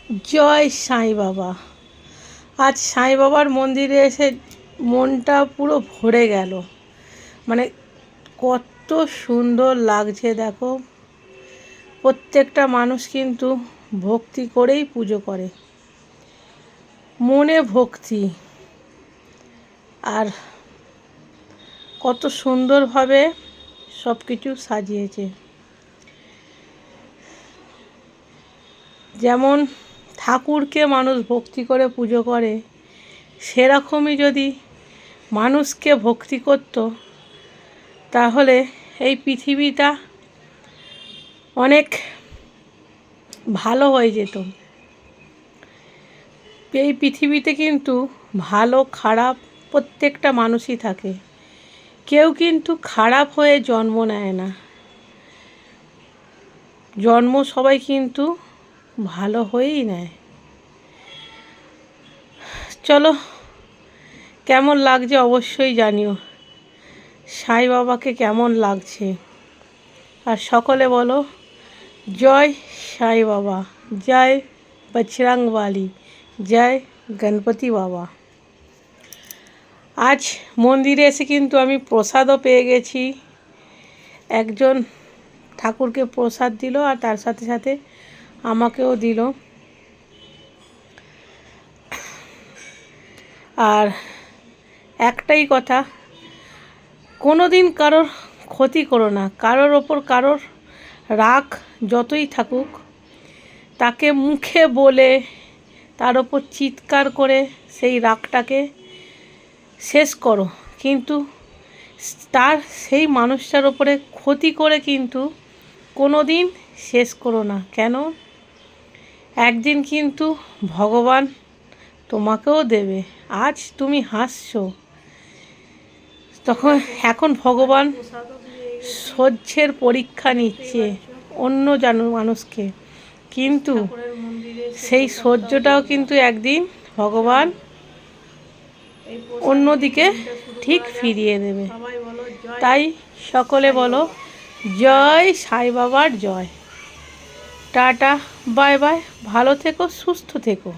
জয় সাঁই বাবা। আজ সাঁই বাবার মন্দিরে এসে মনটা পুরো ভরে গেল। মানে কত সুন্দর লাগছে দেখো। প্রত্যেকটা মানুষ কিন্তু ভক্তি করেই পুজো করে, মনে ভক্তি। আর কত সুন্দরভাবে সব কিছু সাজিয়েছে। যেমন ঠাকুরকে মানুষ ভক্তি করে পুজো করে, সেরকমই যদি মানুষকে ভক্তি করত তাহলে এই পৃথিবীটা অনেক ভালো হয়ে যেত। এই পৃথিবীতে কিন্তু ভালো খারাপ প্রত্যেকটা মানুষই থাকে, কেউ কিন্তু খারাপ হয়ে জন্ম নেয় না। জন্ম সবাই কিন্তু ভালো হয়েই নেয়। চলো, কেমন লাগছে অবশ্যই জানিও। সাঁই বাবাকে কেমন লাগছে, আর সকলে বলো জয় সাঁই বাবা, জয় বজরংবলী, জয় গণপতি বাবা। আজ মন্দিরে এসে কিন্তু আমি প্রসাদও পেয়ে গেছি। একজন ঠাকুরকে প্রসাদ দিল আর তার সাথে সাথে আমাকেও দিল। আর একটাই কথা, কোনো দিন কারোর ক্ষতি করো না। কারোর ওপর কারোর রাগ যতই থাকুক, তাকে মুখে বলে তার ওপর চিৎকার করে সেই রাগটাকে শেষ করো, কিন্তু তার সেই মানুষটার ওপরে ক্ষতি করে কিন্তু কোনো দিন শেষ করো না। কেন? একদিন কিন্তু ভগবান তোমাকেও দেবে। আজ তুমি হাসছো, তখন এখন ভগবান সহ্যের পরীক্ষা নিচ্ছে অন্য মানুষকে, কিন্তু সেই সহ্যটাও কিন্তু একদিন ভগবান অন্যদিকে ঠিক ফিরিয়ে দেবে। তাই সকলে বলো জয় সাঁই বাবার জয়। টাটা, বাই বাই, ভালো থেকো, সুস্থ থেকো।